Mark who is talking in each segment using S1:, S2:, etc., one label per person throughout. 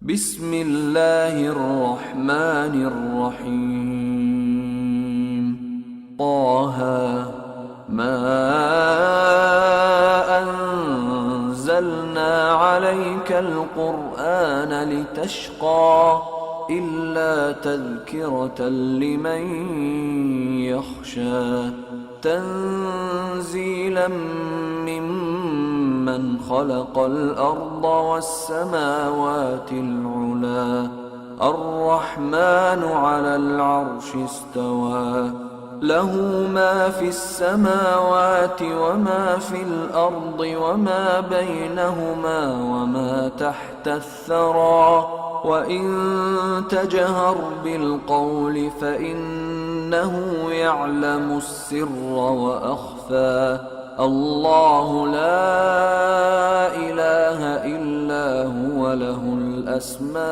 S1: بسم الله الرحمن الرحيم. طه ما أنزلنا عليك القرآن لتشقى إلا تذكرة لمن يخشى تنزيلا ممن خلق الأرض والسماوات العلى الرحمن على العرش استوى له ما في السماوات وما في الأرض وما بينهما وما تحت الثرى وإن تجهر بالقول فإنه يعلم السر وأخفى الله لا إله إلا هو له الأسماء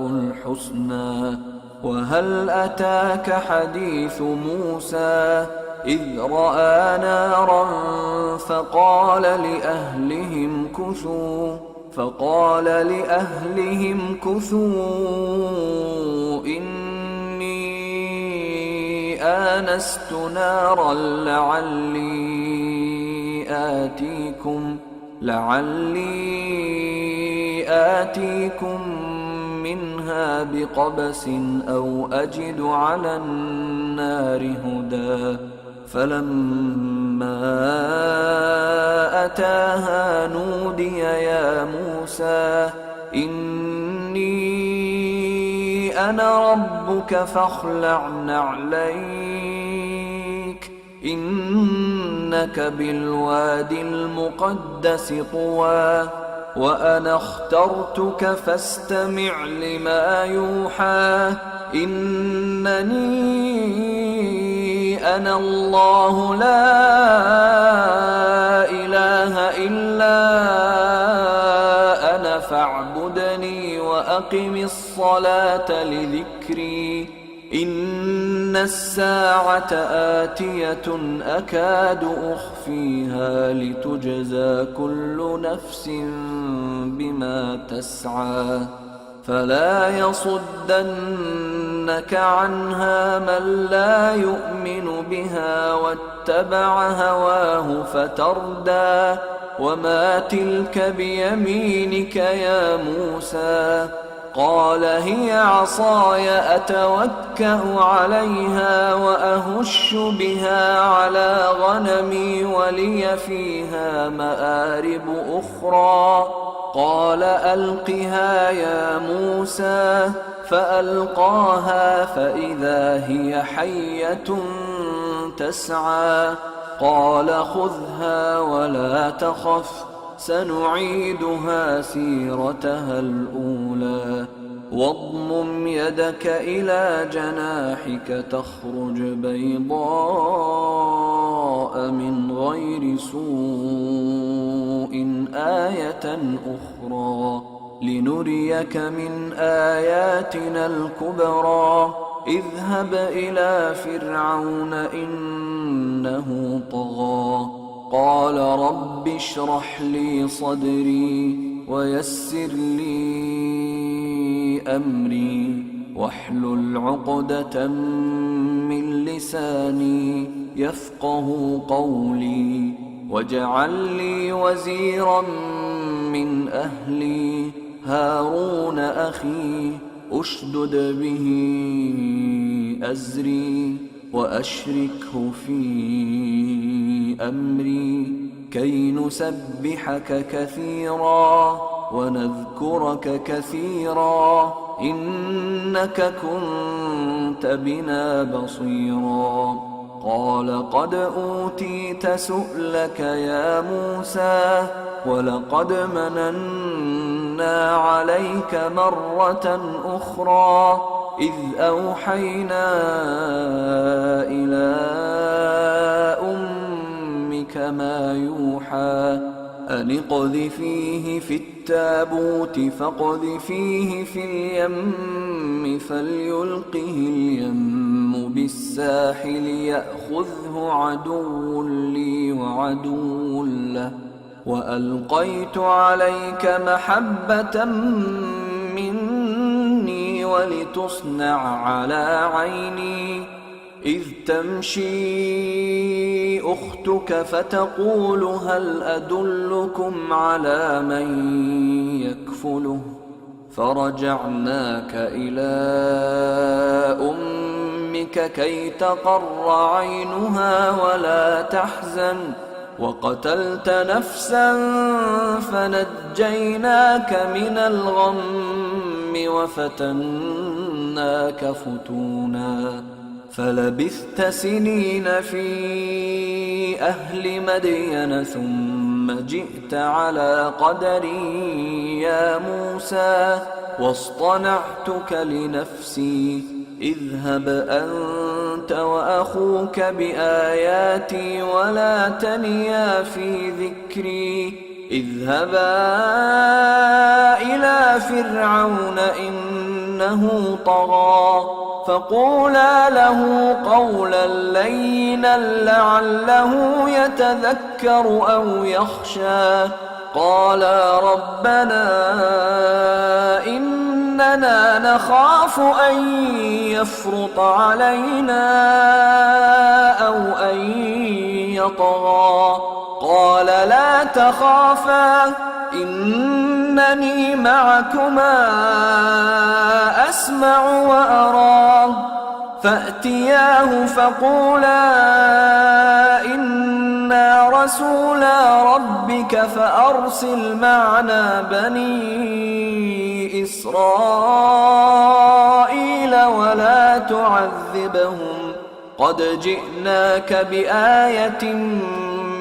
S1: الحسنى. وهل أتاك حديث موسى إذ رأى نارا فقال لأهلهم كثوا إني آنست نارا لعلي آتيكم منها بقبس أو أجد على النار هدى. فلما أتاها نودي يا موسى إني أنا ربك فاخلع نعليك إنك بالوادي المقدس طوى وأنا اخترتك فاستمع لما يوحى إنني أنا الله لا إله إلا أنا فاعبدني وأقم الصلاة لذكري إن الساعة آتية أكاد أخفيها لتجزى كل نفس بما تسعى فلا يصدنك عنها من لا يؤمن بها واتبع هواه فتردى. وما تلك بيمينك يا موسى قال هي عصاي أتوكأ عليها وأهش بها على غنمي ولي فيها مآرب أخرى. قال ألقها يا موسى فألقاها فإذا هي حية تسعى. قال خذها ولا تخف سنعيدها سيرتها الأولى واضمم يدك إلى جناحك تخرج بيضاء من غير سوء آية أخرى لنريك من آياتنا الكبرى. اذهب إلى فرعون إنه طغى قال رب اشرح لي صدري ويسر لي أمري واحلل عقدة من لساني يفقه قولي واجعل لي وزيرا من أهلي هارون أخي أشدد به أزري وأشركه في أمري كي نسبحك كثيرا ونذكرك كثيرا إنك كنت بنا بصيرا. قال قد أوتيت سؤلك يا موسى ولقد مننا عليك مرة أخرى إذ أوحينا إلى أمك ما يوحى أن اقذفيه في التابوت فاقذفيه في اليم فليلقه اليم بالساحل يأخذه عدو لي وعدو له وألقيت عليك محبة مني ولتصنع على عيني إذ تمشي أختك فتقول هل أدلكم على من يكفله فرجعناك إلى أمك كي تقر عينها ولا تحزن وقتلت نفسا فنجيناك من الغم وفتناك فتونا فلبثت سنين في أهل مدين ثم جئت على قدري يا موسى واصطنعتك لنفسي اذهب أنت وأخوك بآياتي ولا تنيا في ذكري اذهبا إلى فرعون إنه طغى فقولا له قولا لينا لعله يتذكر أو يخشى قالا ربنا إننا نخاف أن يفرط علينا أو أن يطغى قال لا تخافا إنني معكما أسمع وأرى فأتياه فقولا إنا رسولا ربك فأرسل معنا بني إسرائيل ولا تعذبهم قد جئناك بآية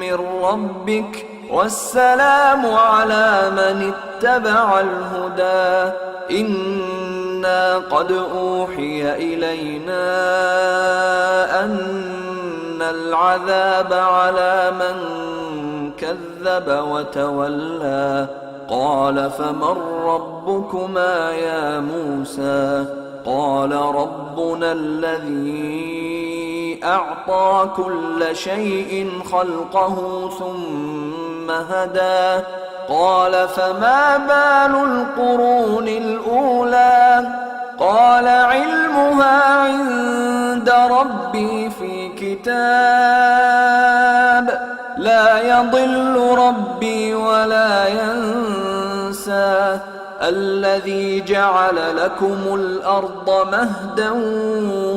S1: من ربك والسلام على من اتبع الهدى إنا قد أوحي إلينا أن العذاب على من كذب وتولى قال فمن ربكما يا موسى قال ربنا الذي أعطى كل شيء خلقه ثم هدى قال فما بال القرون الأولى قال علمها عند ربي في كتاب لا يضل ربي ولا ينسى الذي جعل لكم الأرض مهدا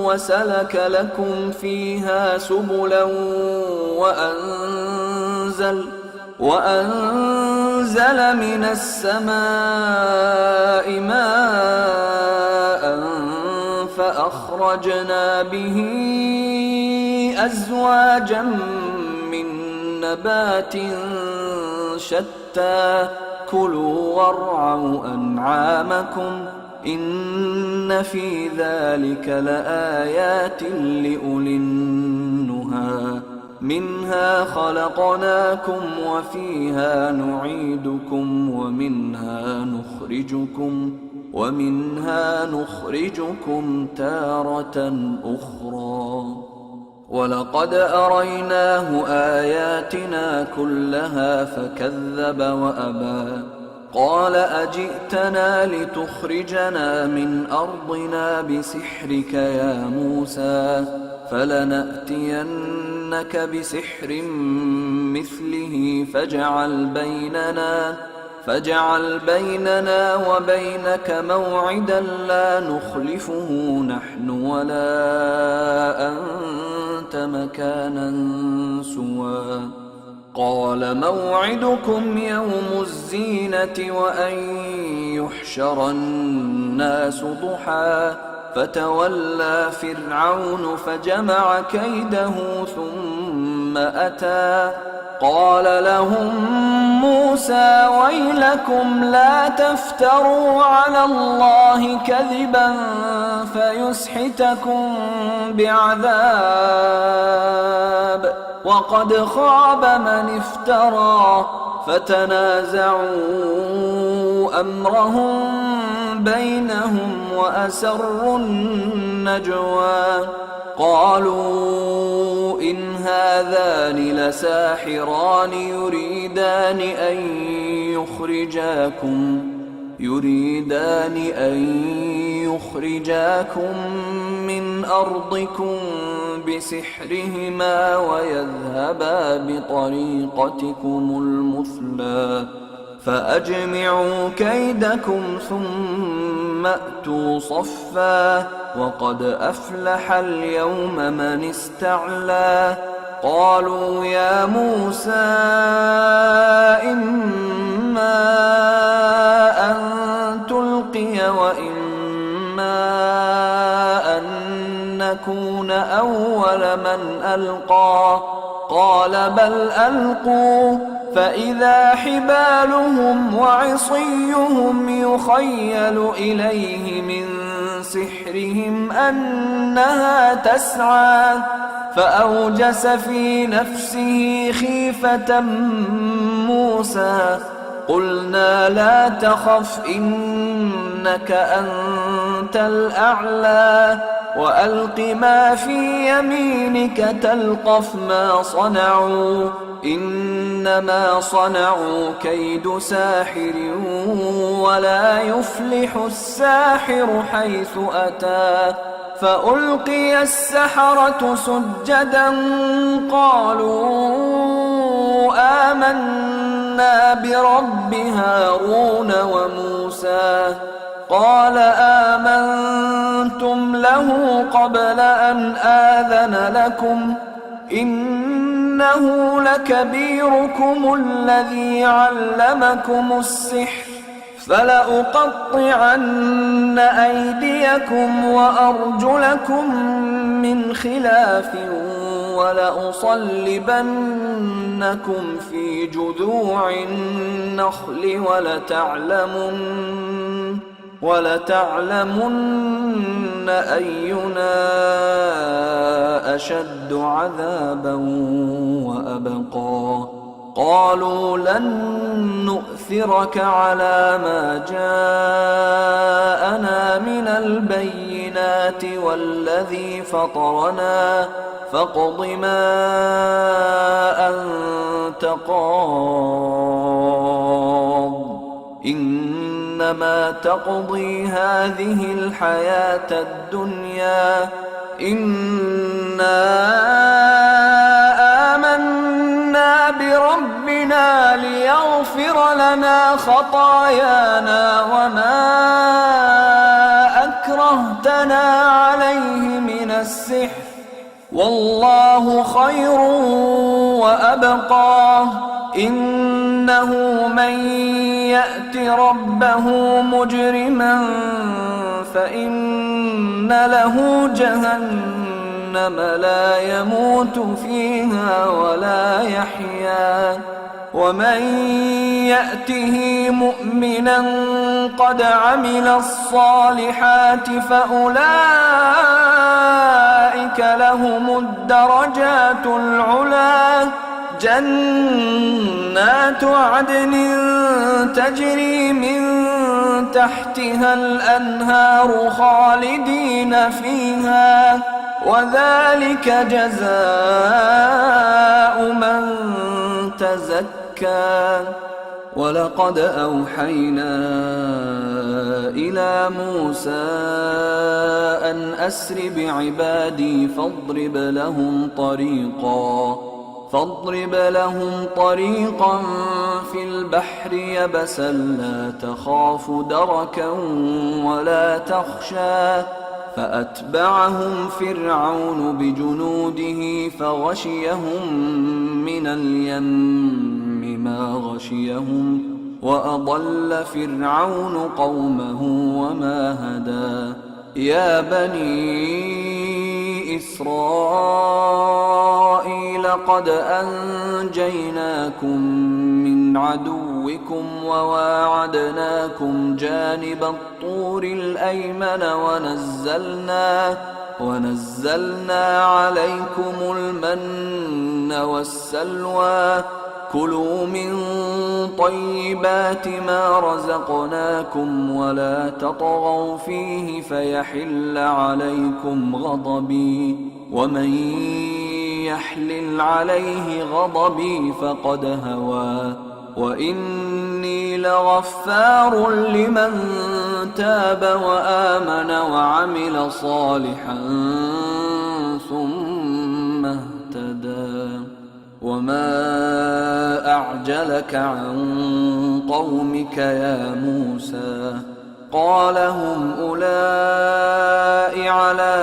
S1: وسلك لكم فيها سبلا وأنزل من السماء ماء فأخرجنا به أزواجا من نبات شتى كلوا وارعوا أنعامكم إن في ذلك لآيات لأولي النهى منها خلقناكم وفيها نعيدكم ومنها نخرجكم تارة أخرى ولقد أريناه آياتنا كلها فكذب وأبى قال أجئتنا لتخرجنا من أرضنا بسحرك يا موسى فلنأتينك بسحر مثله فاجعل بيننا وبينك موعدا لا نخلفه نحن ولا أنت مكانا سوى قال موعدكم يوم الزينة وأن يحشر الناس ضحى فتولى فرعون فجمع كيده ثم أتى قال لهم موسى ويلكم لا تفتروا على الله كذبا فيسحتكم بعذاب وقد خاب من افترى فتنازعوا أمرهم بينهم وأسروا النجوى قالوا إن هذان لساحران يريدان أن يخرجاكم من أرضكم بسحرهما ويذهبا بطريقتكم المثلى فأجمعوا كيدكم ثم أتوا صفا وقد أفلح اليوم من استعلى قالوا يا موسى إما أن تلقي وإما أن نكون أول من ألقى قال بل ألقوا فإذا حبالهم وعصيهم يخيل إليه من سحرهم أنها تسعى فأوجس في نفسه خيفة موسى قلنا لا تخف إنك أنت الأعلى وألق ما في يمينك تلقف ما صنعوا إنما صنعوا كيد ساحر ولا يفلح الساحر حيث أتى فألقي السحرة سجدا قالوا آمنا برب هارون وموسى قال آمنتم له قبل أن آذن لكم إنه لكبيركم الذي علمكم السحر فلأقطعن أيديكم وأرجلكم من خلاف ولأصلبنكم في جذوع النخل ولتعلمن أينا أشد عذابا وأبقى قالوا لن نؤثرك على ما جاءنا من البينات والذي فطرنا فاقض ما أنت قاض إنما تقضي هذه الحياة الدنيا إنا آمنا بربنا ليغفر لنا خطايانا وما أكرهتنا عليه من السحر والله خير وأبقى إنه من يأت ربه مجرما فإن له جهنم لا يموت فيها ولا يحيا ومن يأته مؤمنا قد عمل الصالحات فأولئك لهم الدرجات العلى جنات عدن تجري من تحتها الأنهار خالدين فيها وذلك جزاء من تزكى ولقد أوحينا إلى موسى أن أسر بعبادي فاضرب لهم طريقا في البحر يبسا لا تخاف دركا ولا تخشى فأتبعهم فرعون بجنوده فغشيهم من اليم ما غشيهم وأضل فرعون قومه وما هدى يا بني إسرائيل قد أنجيناكم من عدوكم وواعدناكم جانب الطور الأيمن ونزلنا عليكم المن والسلوى كلوا من طيبات ما رزقناكم ولا تطغوا فيه فيحل عليكم غضبي ومن يحلل عليه غضبي فقد هوى وإني لغفار لمن تاب وآمن وعمل صالحا ثم اهتدى وما أعجلك عن قومك يا موسى قال هم أولئك على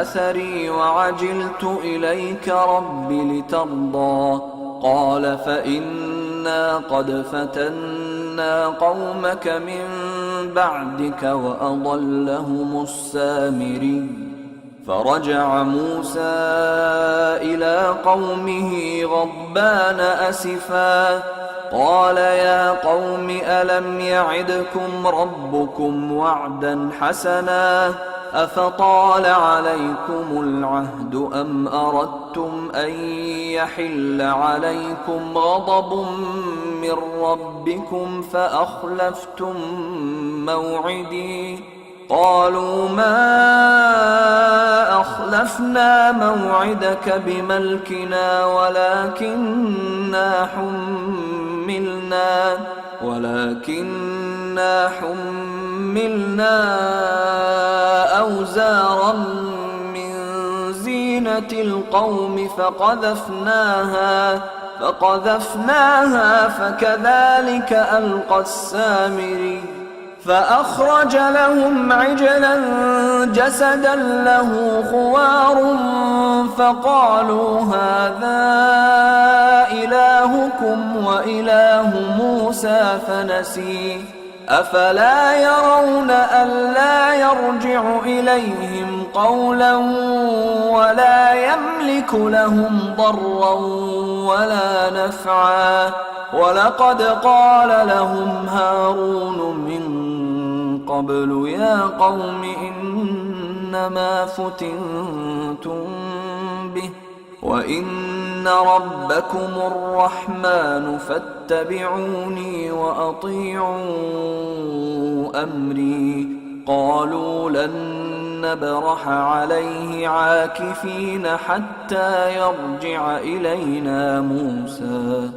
S1: أثري وعجلت إليك رب لترضى قال فإنا قد فتنا قومك من بعدك وأضلهم السامري فرجع موسى إلى قومه غضبان أسفا قال يا قوم ألم يعدكم ربكم وعدا حسنا أفطال عليكم العهد أم أردتم أن يحل عليكم غضب من ربكم فأخلفتم موعدي قالوا ما أخلفنا موعدك بملكنا ولكننا حملنا أوزارا من زينة القوم فقذفناها فكذلك ألقى السامري فأخرج لهم عجلا جسدا له خوار فقالوا هذا إلهكم وإله موسى فنسي أفلا يرون ألا يرجع إليهم قولا ولا يملك لهم ضرا ولا نفعا ولقد قال لهم هارون من قبل يا قوم إنما فتنتم به وإن ربكم الرحمن فاتبعوني وأطيعوا أمري قالوا لن نبرح عليه عاكفين حتى يرجع إلينا موسى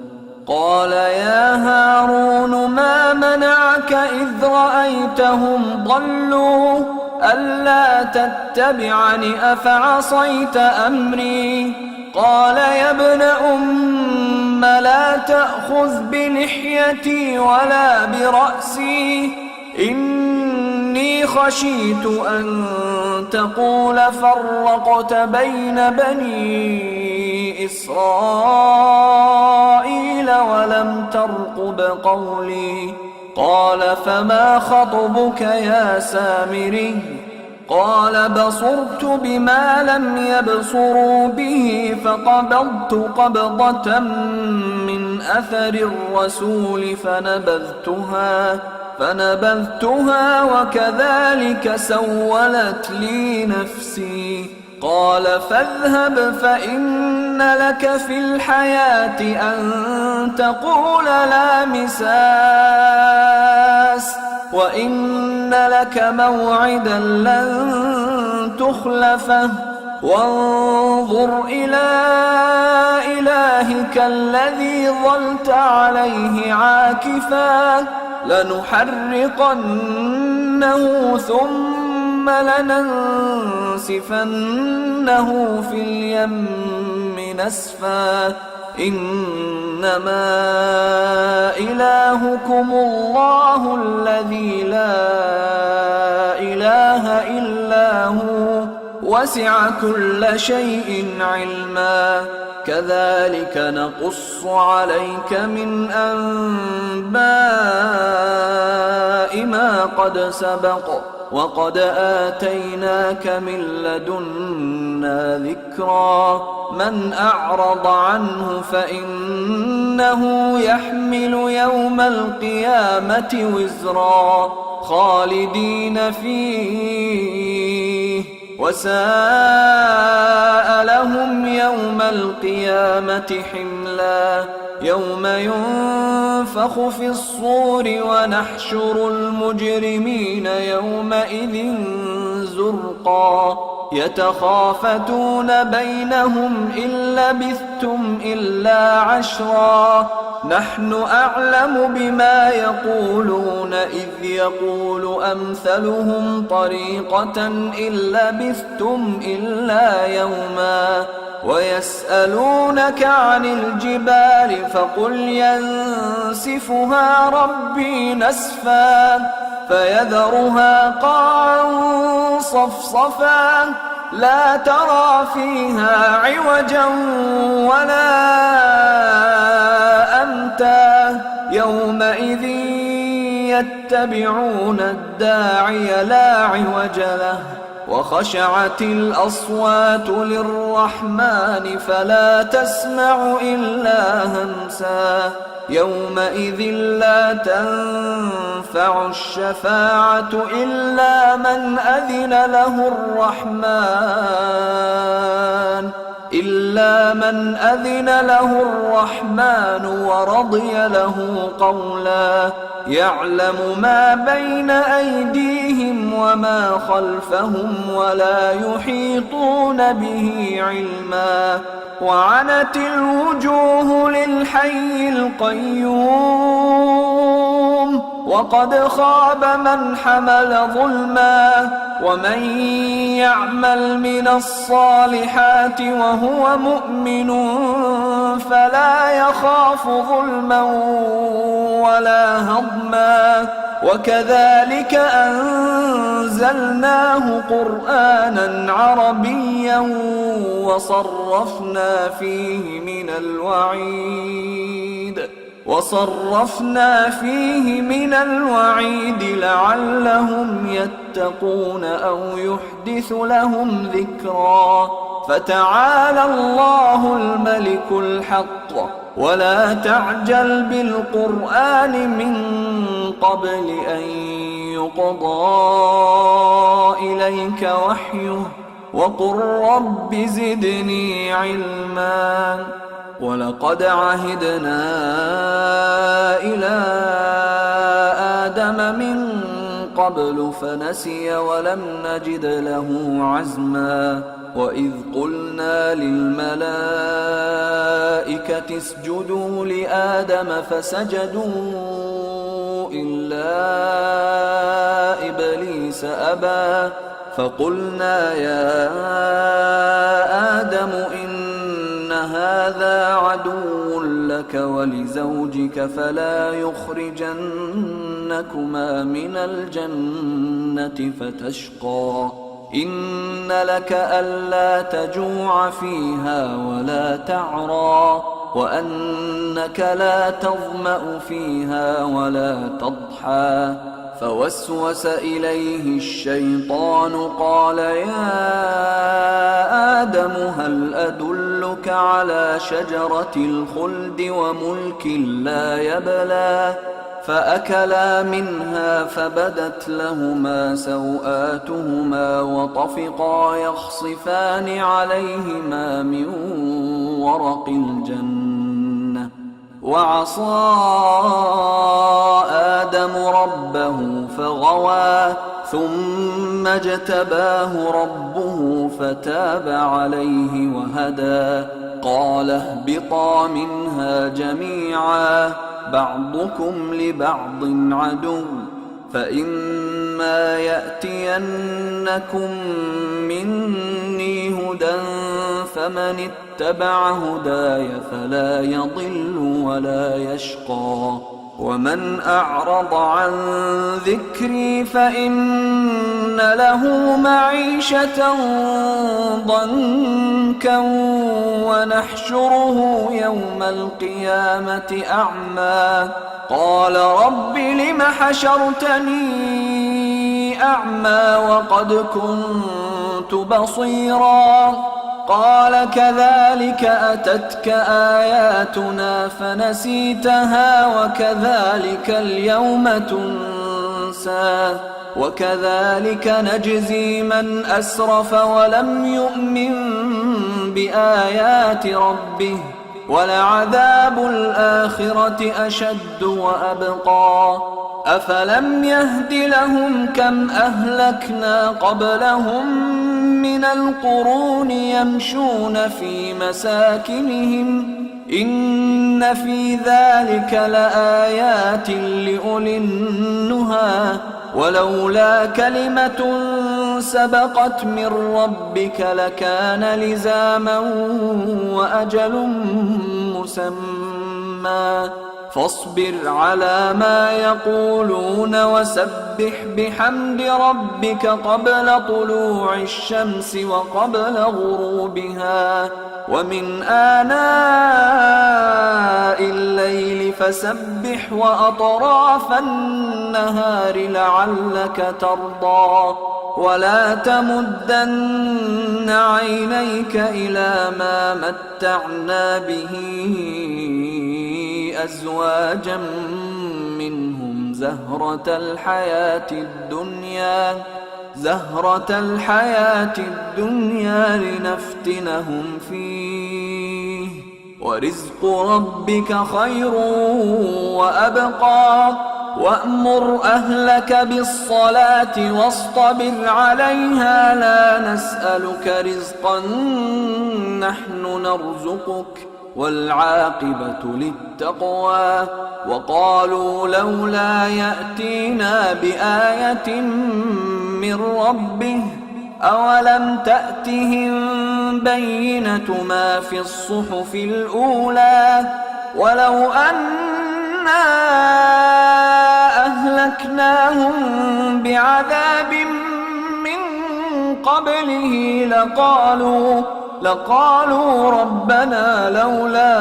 S1: قال يا هارون ما منعك إذ رأيتهم ضلوا ألا تتبعني أفعصيت أمري قال يا ابن أم لا تأخذ بلحيتي ولا برأسي إني خشيت أن تقول فرقت بين بني إسرائيل ولم ترقب قولي قال فما خطبك يا سامري قال بصرت بما لم يبصروا به فقبضت قبضة من أثر الرسول فنبذتها وكذلك سولت لي نفسي قال فاذهب فإن لك في الحياة أن تقول لا مساس وإن لك موعدا لن تخلفه وانظر إلى إلهك الذي ظلت عليه عاكفا لنحرقنه ثم لننسفنه في اليم نسفا إنما إلهكم الله الذي لا إله إلا هو وسع كل شيء علما كذلك نقص عليك من أنباء ما قد سبق وقد آتيناك من لدنا ذكرا من أعرض عنه فإنه يحمل يوم القيامة وزرا خالدين فيه وساء لهم يوم القيامة حملا يوم ينفخ في الصور ونحشر المجرمين يومئذ زرقا يتخافتون بينهم إن لبثتم إلا عشرا نحن أعلم بما يقولون إذ يقول أمثلهم طريقة إن لبثتم إلا يوما ويسألونك عن الجبال فقل ينسفها ربي نسفا فيذرها قاعا صفصفا لا ترى فيها عوجا ولا أمتا يومئذ يتبعون الداعي لا عوج له وخشعت الأصوات للرحمن فلا تسمع إلا همسا يومئذ لا تنفع الشفاعة إلا من أذن له الرحمن ورضي له قولا يعلم ما بين أيديهم وما خلفهم ولا يحيطون به علما وعنت الوجوه للحي القيوم وقد خاب من حمل ظلما ومن يعمل من الصالحات وهو مؤمن فلا يخاف ظلما ولا هضما وكذلك أنزلناه قرآنا عربيا وصرفنا فيه من الوعيد لعلهم يتقون أو يحدث لهم ذكرا فتعالى الله الملك الحق ولا تعجل بالقرآن من قبل أن يقضى إليك وحيه وقل رب زدني علما ولقد عهدنا إلى آدم من قبل فنسي ولم نجد له عزما وإذ قلنا للملائكة اسجدوا لآدم فسجدوا إلا إبليس أبى فقلنا يا آدم إن هذا عدو لك ولزوجك فلا يخرجنكما من الجنة فتشقى إن لك ألا تجوع فيها ولا تعرى وأنك لا تظمأ فيها ولا تضحى فوسوس إليه الشيطان قال يا آدم هل أدلك على شجرة الخلد وملك لا يبلى فأكلا منها فبدت لهما سوآتهما وطفقا يخصفان عليهما من ورق الجنة وعصى آدم ربه فغوى ثم اجتباه ربه فتاب عليه وهدى قال اهبطا منها جميعا بعضكم لبعض عدو فإما يأتينكم مني هدى فمن اتبع هداي فلا يضل ولا يشقى ومن أعرض عن ذكري فإن له معيشة ضنكا ونحشره يوم القيامة أعمى قال رب لم حشرتني أعمى وقد كنت بصيرا قال كذلك أتتك آياتنا فنسيتها وكذلك اليوم تنسى وكذلك نجزي من أسرف ولم يؤمن بآيات ربه ولعذاب الآخرة أشد وأبقى أفلم يهد لهم كم أهلكنا قبلهم من القرون يمشون في مساكنهم إن في ذلك لآيات لأولي النهى ولولا كلمة سبقت من ربك لكان لزاما وأجل مسمى فاصبر على ما يقولون وسبح بحمد ربك قبل طلوع الشمس وقبل غروبها ومن آناء الليل فسبح وأطراف النهار لعلك ترضى ولا تمدن عينيك إلى ما متعنا به أزواجا منهم زهرة الحياة الدنيا لنفتنهم فيه ورزق ربك خير وأبقى وأمر أهلك بالصلاة واصطبر عليها لا نسألك رزقا نحن نرزقك والعاقبة للتقوى وقالوا لولا يأتينا بآية من ربه أولم تأتهم بينة ما في الصحف الأولى ولو أنا أهلكناهم بعذاب من قبله لقالوا ربنا لولا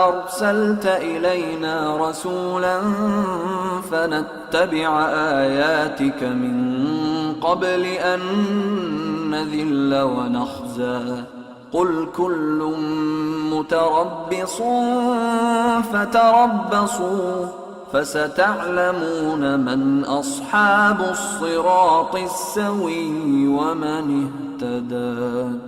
S1: أرسلت إلينا رسولا فنتبع آياتك من قبل أن نذل ونخزى قل كل متربص فتربصوا فستعلمون من أصحاب الصراط السوي ومن اهتدى.